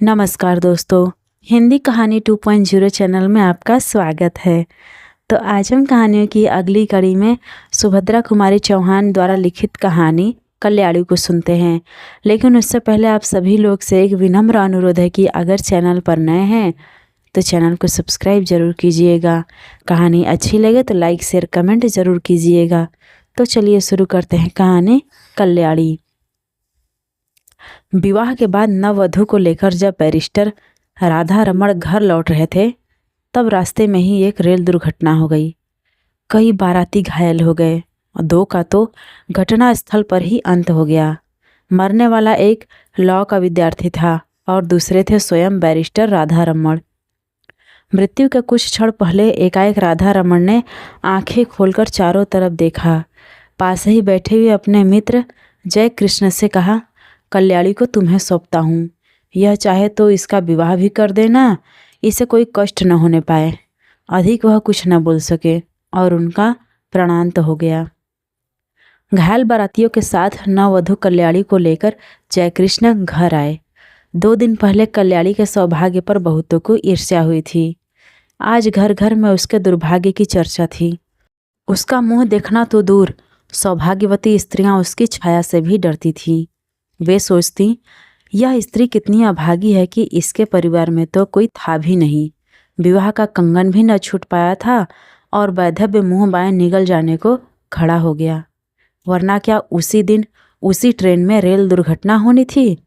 नमस्कार दोस्तों, हिंदी कहानी 2.0 चैनल में आपका स्वागत है। तो आज हम कहानियों की अगली कड़ी में सुभद्रा कुमारी चौहान द्वारा लिखित कहानी कल्याणी को सुनते हैं। लेकिन उससे पहले आप सभी लोग से एक विनम्र अनुरोध है कि अगर चैनल पर नए हैं तो चैनल को सब्सक्राइब जरूर कीजिएगा। कहानी अच्छी लगे तो लाइक शेयर कमेंट ज़रूर कीजिएगा। तो चलिए शुरू करते हैं कहानी कल्याणी। विवाह के बाद नववधू को लेकर जब बैरिस्टर राधा रमण घर लौट रहे थे तब रास्ते में ही एक रेल दुर्घटना हो गई। कई बाराती घायल हो गए और 2 का तो घटना स्थल पर ही अंत हो गया। मरने वाला एक लॉ का विद्यार्थी था और दूसरे थे स्वयं बैरिस्टर राधा रमण। मृत्यु के कुछ क्षण पहले एकाएक राधा रमण ने आंखें खोलकर चारों तरफ देखा। पास ही बैठे हुए अपने मित्र जय कृष्ण से कहा, कल्याणी को तुम्हें सौंपता हूँ। यह चाहे तो इसका विवाह भी कर देना, इसे कोई कष्ट न होने पाए। अधिक वह कुछ न बोल सके और उनका प्राणांत हो गया। घायल बारातियों के साथ नववधू कल्याणी को लेकर जयकृष्ण घर आए। 2 दिन पहले कल्याणी के सौभाग्य पर बहुतों को ईर्ष्या हुई थी। आज घर घर में उसके दुर्भाग्य की चर्चा थी। उसका मुंह देखना तो दूर, सौभाग्यवती स्त्रियां उसकी छाया से भी डरती थीं। वे सोचती, यह स्त्री कितनी अभागी है कि इसके परिवार में तो कोई था भी नहीं, विवाह का कंगन भी न छूट पाया था और वैधव्य मुंह बाएं निगल जाने को खड़ा हो गया। वरना क्या उसी दिन उसी ट्रेन में रेल दुर्घटना होनी थी?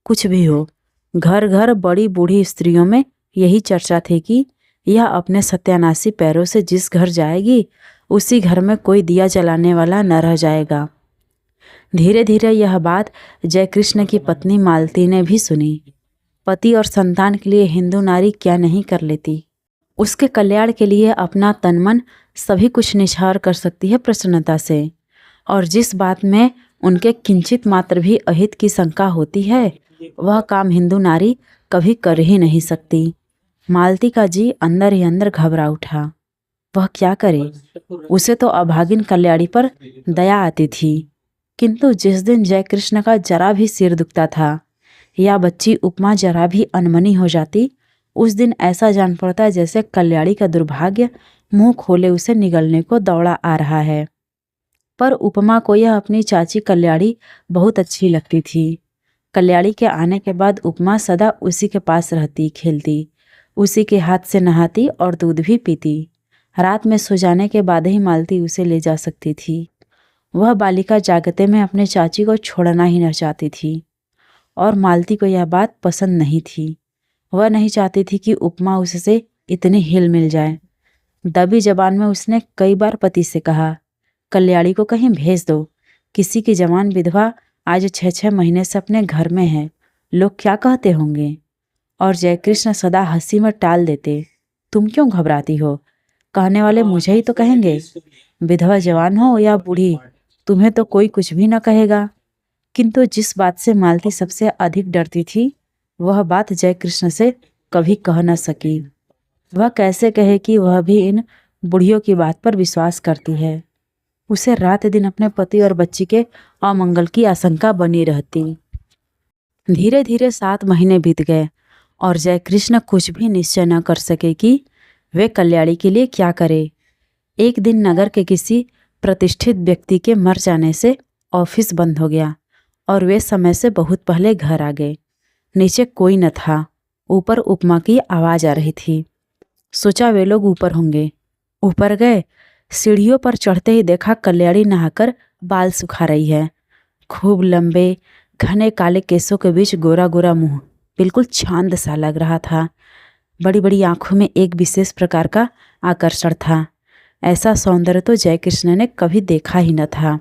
कुछ भी हो, घर घर बड़ी बूढ़ी स्त्रियों में यही चर्चा थी कि यह अपने सत्यानाशी पैरों से जिस घर जाएगी उसी घर में कोई दिया जलाने वाला न रह जाएगा। धीरे धीरे यह बात जयकृष्ण की पत्नी मालती ने भी सुनी। पति और संतान के लिए हिंदू नारी क्या नहीं कर लेती। उसके कल्याण के लिए अपना तन मन सभी कुछ निछावर कर सकती है प्रसन्नता से। और जिस बात में उनके किंचित मात्र भी अहित की शंका होती है वह काम हिंदू नारी कभी कर ही नहीं सकती। मालती का जी अंदर ही अंदर घबरा उठा। वह क्या करे? उसे तो अभागिन कल्याणी पर दया आती थी, किंतु जिस दिन जयकृष्ण का जरा भी सिर दुखता था या बच्ची उपमा जरा भी अनमनी हो जाती, उस दिन ऐसा जान पड़ता जैसे कल्याणी का दुर्भाग्य मुंह खोले उसे निगलने को दौड़ा आ रहा है। पर उपमा को यह अपनी चाची कल्याणी बहुत अच्छी लगती थी। कल्याणी के आने के बाद उपमा सदा उसी के पास रहती, खेलती, उसी के हाथ से नहाती और दूध भी पीती। रात में सो जाने के बाद ही मालती उसे ले जा सकती थी। वह बालिका जागते में अपने चाची को छोड़ना ही न चाहती थी और मालती को यह बात पसंद नहीं थी। वह नहीं चाहती थी कि उपमा उससे इतनी हिल मिल जाए। दबी जबान में उसने कई बार पति से कहा, कल्याणी को कहीं भेज दो। किसी की जवान विधवा आज 6-6 महीने से अपने घर में है, लोग क्या कहते होंगे। और जयकृष्ण सदा हंसी में टाल देते, तुम क्यों घबराती हो, कहने वाले मुझे ही तो कहेंगे। विधवा जवान हो या बूढ़ी, तुम्हें तो कोई कुछ भी न कहेगा। किंतु जिस बात से मालती सबसे अधिक डरती थी वह बात जयकृष्ण से कभी कह न सकी। वह कैसे कहे कि वह भी इन बुढ़ियों की बात पर विश्वास करती है। उसे रात दिन अपने पति और बच्ची के अमंगल की आशंका बनी रहती। धीरे धीरे 7 महीने बीत गए और जयकृष्ण कुछ भी निश्चय न कर सके कि वे कल्याणी के लिए क्या करे। एक दिन नगर के किसी प्रतिष्ठित व्यक्ति के मर जाने से ऑफिस बंद हो गया और वे समय से बहुत पहले घर आ गए। नीचे कोई न था, ऊपर उपमा की आवाज़ आ रही थी। सोचा वे लोग ऊपर होंगे। ऊपर गए, सीढ़ियों पर चढ़ते ही देखा कल्याणी नहाकर बाल सुखा रही है। खूब लंबे घने काले केसों के बीच गोरा गोरा मुंह बिल्कुल चांद सा लग रहा था। बड़ी बड़ी आंखों में एक विशेष प्रकार का आकर्षण था। ऐसा सौंदर्य तो जयकृष्ण ने कभी देखा ही न था।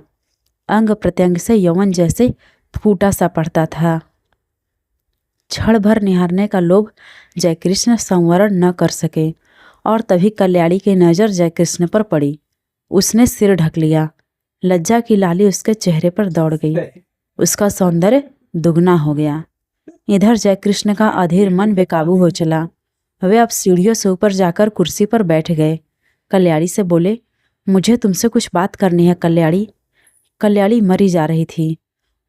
अंग प्रत्यंग से यौवन जैसे फूटा सा पड़ता था। क्षण भर निहारने का लोभ जयकृष्ण संवरण न कर सके और तभी कल्याणी की नज़र जयकृष्ण पर पड़ी। उसने सिर ढक लिया। लज्जा की लाली उसके चेहरे पर दौड़ गई। उसका सौंदर्य दुगना हो गया। इधर जयकृष्ण का अधीर मन बेकाबू हो चला। वे अब सीढ़ियों से ऊपर जाकर कुर्सी पर बैठ गए। कल्याणी से बोले, मुझे तुमसे कुछ बात करनी है कल्याणी। कल्याणी मरी जा रही थी।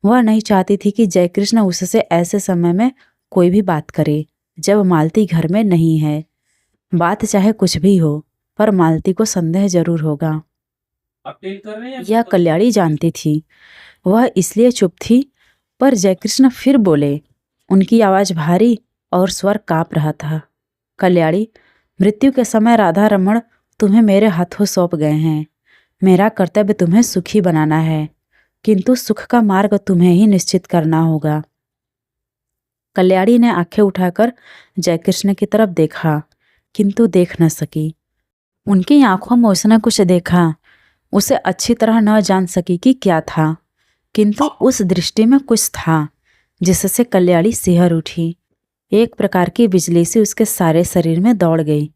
वह नहीं चाहती थी कि जयकृष्ण उससे ऐसे समय में कोई भी बात करे जब मालती घर में नहीं है। बात चाहे कुछ भी हो, पर मालती को संदेह जरूर होगा। यह कल्याणी जानती थी। वह इसलिए चुप थी, पर जयकृष्ण फिर बोले। उनकी आवाज भारी और स्वर कांप रहा था। कल्याणी, मृत्यु के समय राधा रमण तुम्हें मेरे हाथों सौंप गए हैं। मेरा कर्तव्य तुम्हें सुखी बनाना है, किंतु सुख का मार्ग तुम्हें ही निश्चित करना होगा। कल्याणी ने आंखें उठाकर जयकृष्ण की तरफ देखा, किंतु देख न सकी। उनकी आंखों में उसने कुछ देखा। उसे अच्छी तरह न जान सकी कि क्या था, किंतु उस दृष्टि में कुछ था जिससे कल्याणी सिहर उठी। एक प्रकार की बिजली सी उसके सारे शरीर में दौड़ गई।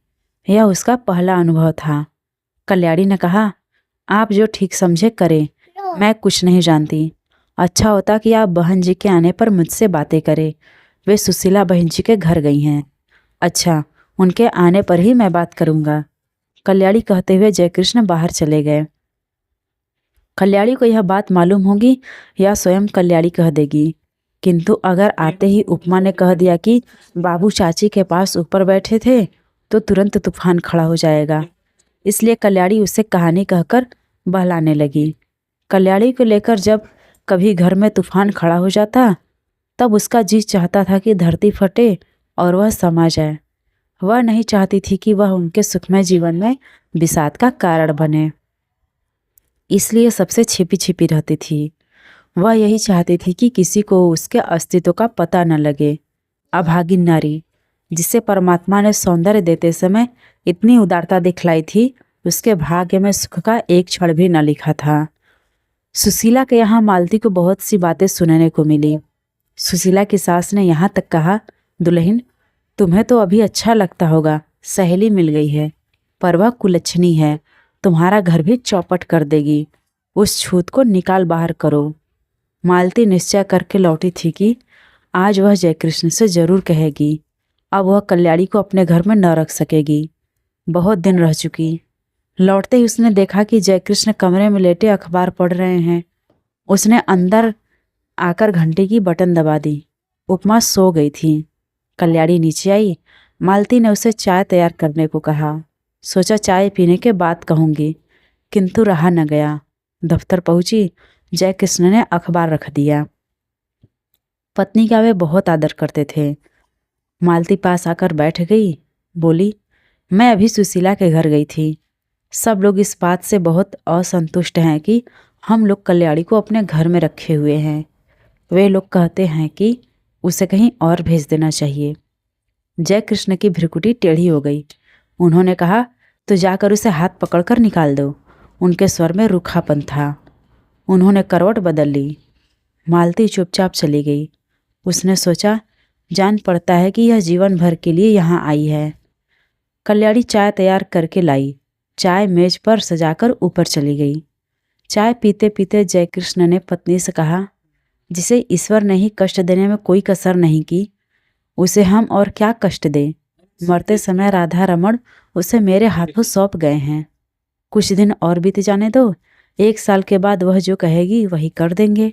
यह उसका पहला अनुभव था। कल्याणी ने कहा, आप जो ठीक समझे करें, मैं कुछ नहीं जानती। अच्छा होता कि आप बहन जी के आने पर मुझसे बातें करें। वे सुशीला बहन जी के घर गई हैं। अच्छा, उनके आने पर ही मैं बात करूंगा। कल्याणी कहते हुए जयकृष्ण बाहर चले गए। कल्याणी को यह बात मालूम होगी या स्वयं कल्याणी कह देगी, किंतु अगर आते ही उपमा ने कह दिया कि बाबू चाची के पास ऊपर बैठे थे, तो तुरंत तूफान खड़ा हो जाएगा। इसलिए कल्याणी उसे कहानी कहकर बहलाने लगी। कल्याणी को लेकर जब कभी घर में तूफान खड़ा हो जाता, तब उसका जी चाहता था कि धरती फटे और वह समा जाए। वह नहीं चाहती थी कि वह उनके सुखमय जीवन में विषाद का कारण बने, इसलिए सबसे छिपी छिपी रहती थी। वह यही चाहती थी कि किसी को उसके अस्तित्व का पता न लगे। अभागिन नारी, जिसे परमात्मा ने सौंदर्य देते समय इतनी उदारता दिखलाई थी, उसके भाग्य में सुख का एक क्षण भी न लिखा था। सुशीला के यहाँ मालती को बहुत सी बातें सुनने को मिली। सुशीला की सास ने यहाँ तक कहा, दुल्हन, तुम्हें तो अभी अच्छा लगता होगा, सहेली मिल गई है, पर वह कुलच्छनी है, तुम्हारा घर भी चौपट कर देगी। उस छूत को निकाल बाहर करो। मालती निश्चय करके लौटी थी कि आज वह जयकृष्ण से जरूर कहेगी। अब वह कल्याणी को अपने घर में न रख सकेगी। बहुत दिन रह चुकी। लौटते ही उसने देखा कि जयकृष्ण कमरे में लेटे अखबार पढ़ रहे हैं। उसने अंदर आकर घंटी की बटन दबा दी। उपमा सो गई थी। कल्याणी नीचे आई। मालती ने उसे चाय तैयार करने को कहा। सोचा चाय पीने के बाद कहूँगी, किंतु रहा न गया। दफ्तर पहुंची। जयकृष्ण ने अखबार रख दिया। पत्नी का वे बहुत आदर करते थे। मालती पास आकर बैठ गई। बोली, मैं अभी सुशीला के घर गई थी। सब लोग इस बात से बहुत असंतुष्ट हैं कि हम लोग कल्याणी को अपने घर में रखे हुए हैं। वे लोग कहते हैं कि उसे कहीं और भेज देना चाहिए। जयकृष्ण की भ्रिकुटी टेढ़ी हो गई। उन्होंने कहा, तो जाकर उसे हाथ पकड़कर निकाल दो। उनके स्वर में रूखापन था। उन्होंने करवट बदल ली। मालती चुपचाप चली गई। उसने सोचा, जान पड़ता है कि यह जीवन भर के लिए यहाँ आई है। कल्याणी चाय तैयार करके लाई। चाय मेज पर सजाकर ऊपर चली गई। चाय पीते पीते जयकृष्ण ने पत्नी से कहा, जिसे ईश्वर ने ही कष्ट देने में कोई कसर नहीं की, उसे हम और क्या कष्ट दें। मरते समय राधा रमण उसे मेरे हाथों सौंप गए हैं। कुछ दिन और बीत जाने दो। 1 साल के बाद वह जो कहेगी वही कर देंगे।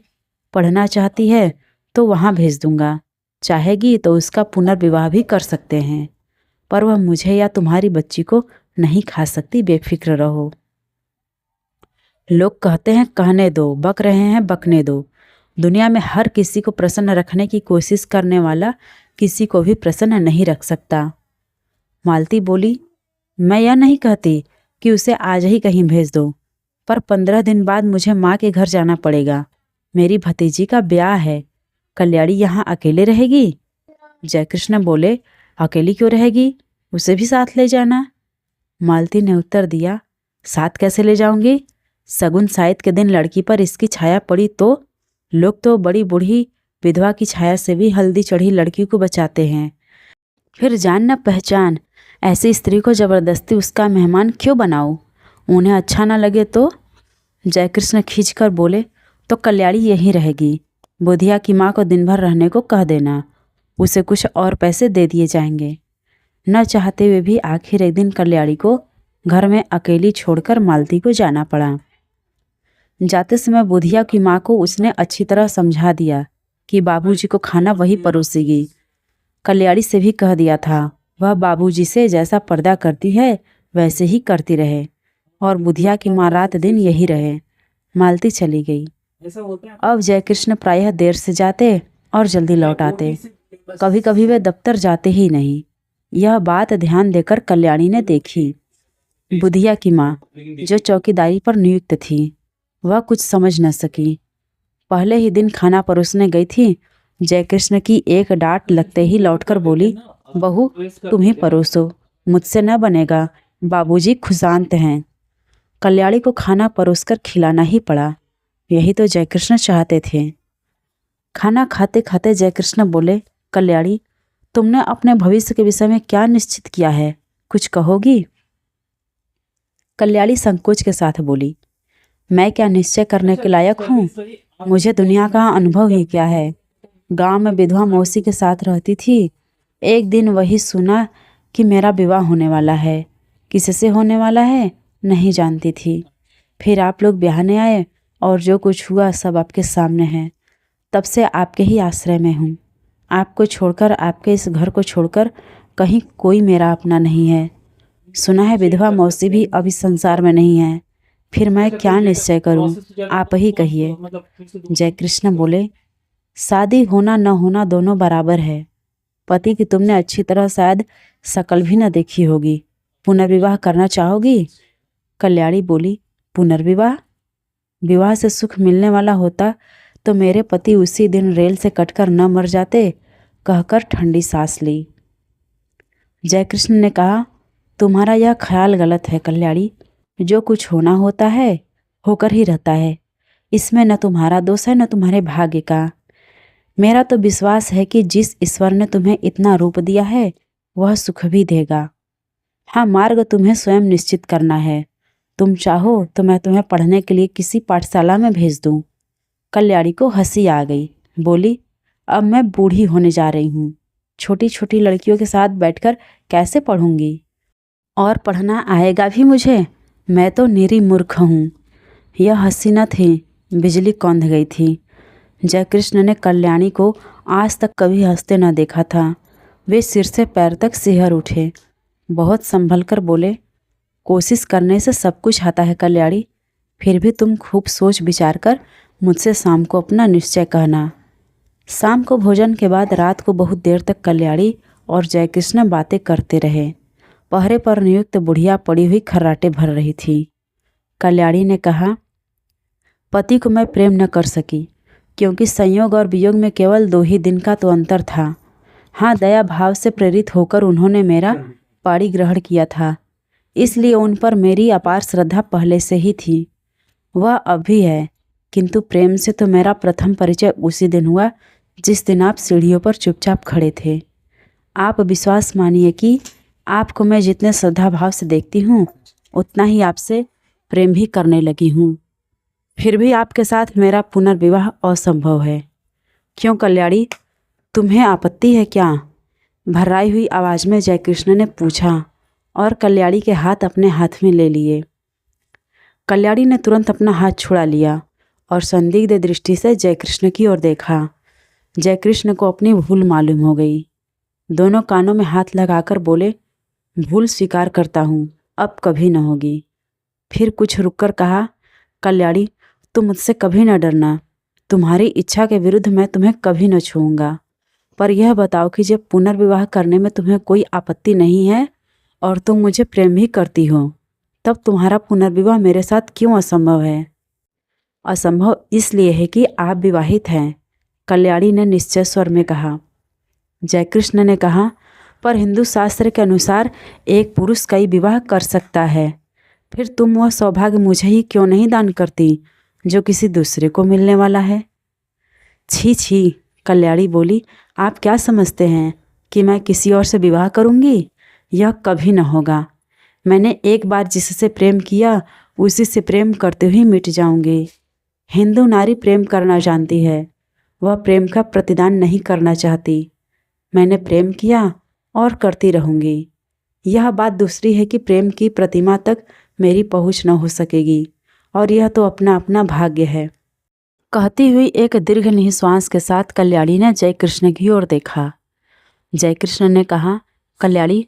पढ़ना चाहती है तो वहाँ भेज दूंगा। चाहेगी तो उसका पुनर्विवाह भी कर सकते हैं, पर वह मुझे या तुम्हारी बच्ची को नहीं खा सकती। बेफिक्र रहो। लोग कहते हैं कहने दो, बक रहे हैं बकने दो। दुनिया में हर किसी को प्रसन्न रखने की कोशिश करने वाला किसी को भी प्रसन्न नहीं रख सकता। मालती बोली, मैं यह नहीं कहती कि उसे आज ही कहीं भेज दो, पर 15 दिन बाद मुझे माँ के घर जाना पड़ेगा। मेरी भतीजी का ब्याह है। कल्याणी यहाँ अकेले रहेगी? जयकृष्ण बोले, अकेली क्यों रहेगी, उसे भी साथ ले जाना। मालती ने उत्तर दिया, साथ कैसे ले जाऊंगी? सगुन साइत के दिन लड़की पर इसकी छाया पड़ी तो लोग तो बड़ी बूढ़ी विधवा की छाया से भी हल्दी चढ़ी लड़की को बचाते हैं। फिर जान न पहचान ऐसी स्त्री को जबरदस्ती उसका मेहमान क्यों बनाओ? उन्हें अच्छा ना लगे तो? जयकृष्ण खींचकर बोले, तो कल्याणी यहीं रहेगी। बुधिया की माँ को दिन भर रहने को कह देना। उसे कुछ और पैसे दे दिए जाएंगे। न चाहते हुए भी आखिर एक दिन कल्याणी को घर में अकेली छोड़कर मालती को जाना पड़ा। जाते समय बुधिया की माँ को उसने अच्छी तरह समझा दिया कि बाबूजी को खाना वही परोसेगी। कल्याणी से भी कह दिया था, वह बाबूजी से जैसा पर्दा करती है वैसे ही करती रहे। और बुधिया की माँ रात दिन यही रहे। मालती चली गई। अब जयकृष्ण प्रायः देर से जाते और जल्दी लौट आते। कभी कभी वे दफ्तर जाते ही नहीं। यह बात ध्यान देकर कल्याणी ने देखी। बुधिया की माँ, जो चौकीदारी पर नियुक्त थी, वह कुछ समझ न सकी। पहले ही दिन खाना परोसने गई थी। जयकृष्ण की एक डांट लगते ही लौटकर बोली, बहू तुम ही परोसो, मुझसे न बनेगा, बाबूजी खुशांत हैं। कल्याणी को खाना परोसकर खिलाना ही पड़ा। यही तो जयकृष्ण चाहते थे। खाना खाते खाते जयकृष्ण बोले, कल्याणी तुमने अपने भविष्य के विषय में क्या निश्चित किया है, कुछ कहोगी? कल्याणी संकोच के साथ बोली, मैं क्या निश्चय करने के लायक हूँ? मुझे दुनिया का अनुभव ही क्या है। गांव में विधवा मौसी के साथ रहती थी। एक दिन वही सुना कि मेरा विवाह होने वाला है। किससे होने वाला है नहीं जानती थी। फिर आप लोग ब्याहने आए और जो कुछ हुआ सब आपके सामने है। तब से आपके ही आश्रय में हूँ। आपको छोड़कर, आपके इस घर को छोड़कर कहीं कोई मेरा अपना नहीं है। सुना है विधवा मौसी भी अब इस संसार में नहीं है। फिर मैं क्या निश्चय करूं, आप ही कहिए। जयकृष्ण बोले, शादी होना न होना दोनों बराबर है। पति की तुमने अच्छी तरह शायद शकल भी न देखी होगी। पुनर्विवाह करना चाहोगी? कल्याणी बोली, पुनर्विवाह? विवाह से सुख मिलने वाला होता तो मेरे पति उसी दिन रेल से कटकर न मर जाते, कहकर ठंडी सांस ली। जयकृष्ण ने कहा, तुम्हारा यह ख्याल गलत है कल्याणी। जो कुछ होना होता है होकर ही रहता है। इसमें न तुम्हारा दोष है न तुम्हारे भाग्य का। मेरा तो विश्वास है कि जिस ईश्वर ने तुम्हें इतना रूप दिया है वह सुख भी देगा। हाँ, मार्ग तुम्हें स्वयं निश्चित करना है। तुम चाहो तो मैं तुम्हें पढ़ने के लिए किसी पाठशाला में भेज दूँ। कल्याणी को हंसी आ गई। बोली, अब मैं बूढ़ी होने जा रही हूँ। छोटी छोटी लड़कियों के साथ बैठकर कैसे पढ़ूंगी? और पढ़ना आएगा भी मुझे? मैं तो निरी मूर्ख हूँ। यह हंसी न थी, बिजली कौंध गई थी। जयकृष्ण ने कल्याणी को आज तक कभी हंसते न देखा था। वे सिर से पैर तक सिहर उठे। बहुत संभल कर बोले, कोशिश करने से सब कुछ आता है कल्याणी। फिर भी तुम खूब सोच विचार कर मुझसे शाम को अपना निश्चय कहना। शाम को भोजन के बाद रात को बहुत देर तक कल्याणी और जयकृष्ण बातें करते रहे। पहरे पर नियुक्त बुढ़िया पड़ी हुई खर्राटे भर रही थी। कल्याणी ने कहा, पति को मैं प्रेम न कर सकी, क्योंकि संयोग और वियोग में केवल 2 ही दिन का तो अंतर था। हाँ, दया भाव से प्रेरित होकर उन्होंने मेरा पाणी ग्रहण किया था, इसलिए उन पर मेरी अपार श्रद्धा पहले से ही थी। वह अब भी है, किंतु प्रेम से तो मेरा प्रथम परिचय उसी दिन हुआ जिस दिन आप सीढ़ियों पर चुपचाप खड़े थे। आप विश्वास मानिए कि आपको मैं जितने श्रद्धा भाव से देखती हूँ उतना ही आपसे प्रेम भी करने लगी हूँ। फिर भी आपके साथ मेरा पुनर्विवाह असंभव है। क्यों कल्याणी, तुम्हें आपत्ति है क्या? भर्राई हुई आवाज़ में जयकृष्ण ने पूछा और कल्याणी के हाथ अपने हाथ में ले लिए। कल्याणी ने तुरंत अपना हाथ छुड़ा लिया और संदिग्ध दृष्टि से जयकृष्ण की ओर देखा। जयकृष्ण को अपनी भूल मालूम हो गई। दोनों कानों में हाथ लगाकर बोले, भूल स्वीकार करता हूँ, अब कभी न होगी। फिर कुछ रुककर कहा, कल्याणी तुम मुझसे कभी न डरना। तुम्हारी इच्छा के विरुद्ध मैं तुम्हें कभी न छूऊंगा। पर यह बताओ कि जब पुनर्विवाह करने में तुम्हें कोई आपत्ति नहीं है और तुम मुझे प्रेम भी करती हो, तब तुम्हारा पुनर्विवाह मेरे साथ क्यों असंभव है? असंभव इसलिए है कि आप विवाहित हैं, कल्याणी ने निश्चय स्वर में कहा। जयकृष्ण ने कहा, पर हिंदू शास्त्र के अनुसार एक पुरुष कई विवाह कर सकता है। फिर तुम वह सौभाग्य मुझे ही क्यों नहीं दान करती जो किसी दूसरे को मिलने वाला है? छी छी, कल्याणी बोली, आप क्या समझते हैं कि मैं किसी और से विवाह करूंगी? यह कभी न होगा। मैंने एक बार जिससे प्रेम किया उसी से प्रेम करते हुए मिट जाऊंगी। हिंदू नारी प्रेम करना जानती है, वह प्रेम का प्रतिदान नहीं करना चाहती। मैंने प्रेम किया और करती रहूंगी। यह बात दूसरी है कि प्रेम की प्रतिमा तक मेरी पहुंच न हो सकेगी, और यह तो अपना अपना भाग्य है। कहती हुई एक दीर्घ निःश्वास के साथ कल्याणी ने जयकृष्ण की ओर देखा। जयकृष्ण ने कहा, कल्याणी,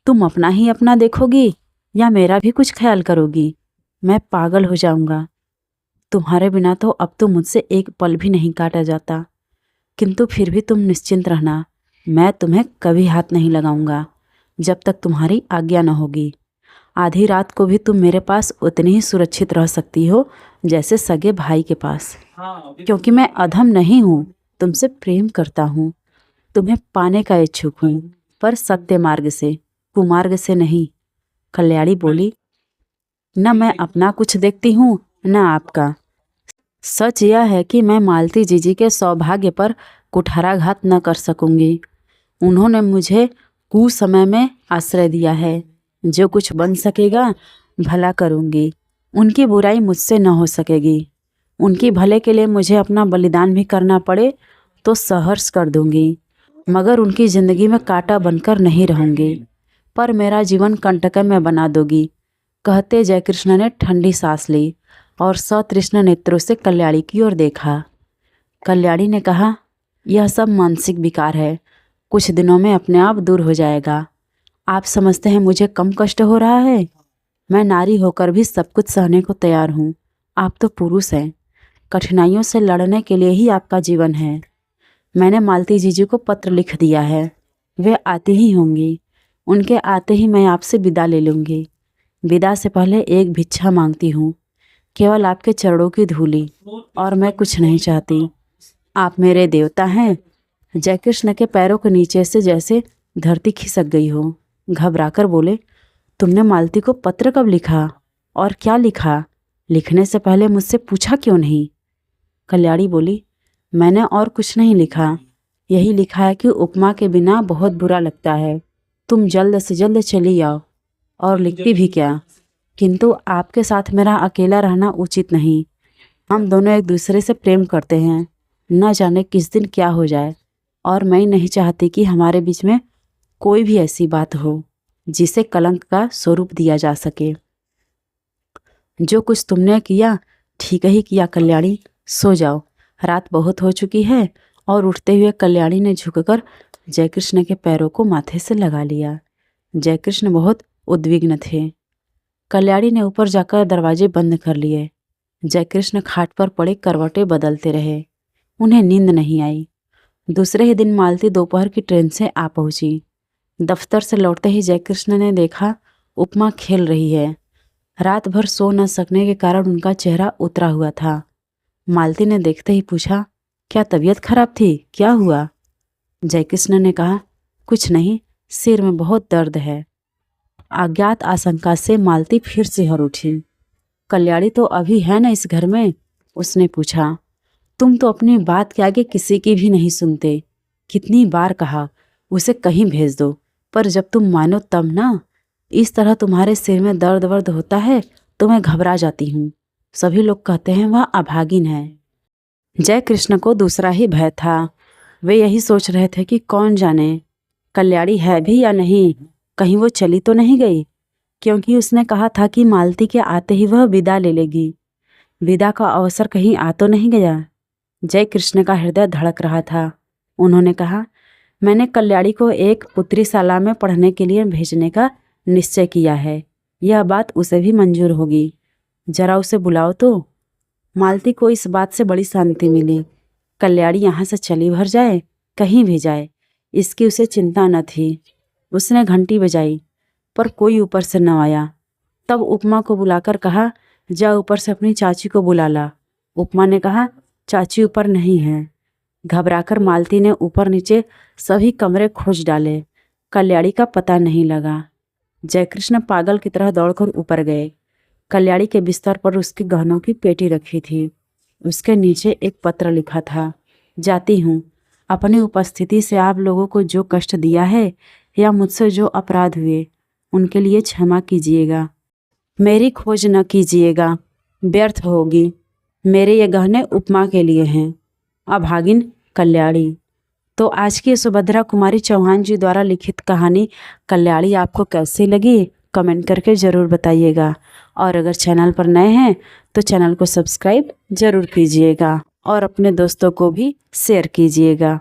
तुम अपना ही अपना देखोगी या मेरा भी कुछ ख्याल करोगी? मैं पागल हो जाऊंगा। तुम्हारे बिना तो अब तो मुझसे एक पल भी नहीं काटा जाता, किंतु फिर भी तुम निश्चिंत रहना, मैं तुम्हें कभी हाथ नहीं लगाऊंगा जब तक तुम्हारी आज्ञा न होगी। आधी रात को भी तुम मेरे पास उतनी ही सुरक्षित रह सकती हो जैसे सगे भाई के पास, क्योंकि मैं अधम नहीं हूँ, तुमसे प्रेम करता हूँ, तुम्हें पाने का इच्छुक हूँ, पर सत्य मार्ग से, कुमार्ग से नहीं। कल्याणी बोली, न मैं अपना कुछ देखती हूँ न आपका। सच यह है कि मैं मालती जीजी के सौभाग्य पर कुठाराघात न कर सकूंगी। उन्होंने मुझे कुसमय में आश्रय दिया है। जो कुछ बन सकेगा भला करूंगी, उनकी बुराई मुझसे न हो सकेगी। उनकी भले के लिए मुझे अपना बलिदान भी करना पड़े तो सहर्ष कर दूंगी, मगर उनकी ज़िंदगी में कांटा बनकर नहीं रहूंगी, पर मेरा जीवन कंटक में बना दोगी। कहते जयकृष्ण ने ठंडी सांस ली और सतृष्ण नेत्रों से कल्याणी की ओर देखा। कल्याणी ने कहा, यह सब मानसिक विकार है, कुछ दिनों में अपने आप दूर हो जाएगा। आप समझते हैं मुझे कम कष्ट हो रहा है? मैं नारी होकर भी सब कुछ सहने को तैयार हूँ। आप तो पुरुष हैं, कठिनाइयों से लड़ने के लिए ही आपका जीवन है। मैंने मालती जीजी को पत्र लिख दिया है, वे आती ही होंगी। उनके आते ही मैं आपसे विदा ले लूँगी। विदा से पहले एक भिक्षा मांगती हूँ, केवल आपके चरणों की धूली, और मैं कुछ नहीं चाहती। आप मेरे देवता हैं। जयकृष्ण के पैरों के नीचे से जैसे धरती खिसक गई हो। घबराकर बोले, तुमने मालती को पत्र कब लिखा और क्या लिखा? लिखने से पहले मुझसे पूछा क्यों नहीं? कल्याणी बोली, मैंने और कुछ नहीं लिखा, यही लिखा है कि उपमा के बिना बहुत बुरा लगता है, तुम जल्द से जल्द चली आओ। और लिखती भी क्या, किंतु आपके साथ मेरा अकेला रहना उचित नहीं। हम दोनों एक दूसरे से प्रेम करते हैं, न जाने किस दिन क्या हो जाए, और मैं नहीं चाहती कि हमारे बीच में कोई भी ऐसी बात हो जिसे कलंक का स्वरूप दिया जा सके। जो कुछ तुमने किया ठीक ही किया कल्याणी, सो जाओ, रात बहुत हो चुकी है। और उठते हुए कल्याणी ने झुककर जयकृष्ण के पैरों को माथे से लगा लिया। जयकृष्ण बहुत उद्विग्न थे। कल्याणी ने ऊपर जाकर दरवाजे बंद कर लिए। जयकृष्ण खाट पर पड़े करवटें बदलते रहे, उन्हें नींद नहीं आई। दूसरे ही दिन मालती दोपहर की ट्रेन से आ पहुंची। दफ्तर से लौटते ही जयकृष्ण ने देखा उपमा खेल रही है। रात भर सो न सकने के कारण उनका चेहरा उतरा हुआ था। मालती ने देखते ही पूछा, क्या तबीयत खराब थी, क्या हुआ? जयकृष्ण ने कहा, कुछ नहीं, सिर में बहुत दर्द है। अज्ञात आशंका से मालती फिर से हर उठी। कल्याणी तो अभी है ना इस घर में? उसने पूछा। तुम तो अपनी बात के आगे किसी की भी नहीं सुनते। कितनी बार कहा उसे कहीं भेज दो, पर जब तुम मानो तब ना। इस तरह तुम्हारे सिर में दर्द वर्द होता है तो मैं घबरा जाती हूँ। सभी लोग कहते हैं वह अभागिन है। जयकृष्ण को दूसरा ही भय था। वे यही सोच रहे थे कि कौन जाने कल्याणी है भी या नहीं, कहीं वो चली तो नहीं गई, क्योंकि उसने कहा था कि मालती के आते ही वह विदा ले लेगी। विदा का अवसर कहीं आ तो नहीं गया। जयकृष्ण का हृदय धड़क रहा था। उन्होंने कहा, मैंने कल्याणी को एक पुत्रीशाला में पढ़ने के लिए भेजने का निश्चय किया है। यह बात उसे भी मंजूर होगी। जरा उसे बुलाओ तो। मालती को इस बात से बड़ी शांति मिली। कल्याणी यहाँ से चली भर जाए, कहीं भी जाए, इसकी उसे चिंता न थी। उसने घंटी बजाई, पर कोई ऊपर से न आया। तब उपमा को बुलाकर कहा, जा ऊपर से अपनी चाची को बुला ला। उपमा ने कहा, चाची ऊपर नहीं है। घबराकर मालती ने ऊपर नीचे सभी कमरे खोज डाले, कल्याणी का पता नहीं लगा। जयकृष्ण पागल की तरह दौड़कर ऊपर गए। कल्याणी के बिस्तर पर उसके गहनों की पेटी रखी थी। उसके नीचे एक पत्र लिखा था, जाती हूँ, अपनी उपस्थिति से आप लोगों को जो कष्ट दिया है या मुझसे जो अपराध हुए उनके लिए क्षमा कीजिएगा। मेरी खोज न कीजिएगा, व्यर्थ होगी। मेरे ये गहने उपमा के लिए हैं। अभागिन कल्याणी। तो आज की सुभद्रा कुमारी चौहान जी द्वारा लिखित कहानी कल्याणी आपको कैसी लगी कमेंट करके ज़रूर बताइएगा। और अगर चैनल पर नए हैं तो चैनल को सब्सक्राइब ज़रूर कीजिएगा और अपने दोस्तों को भी शेयर कीजिएगा।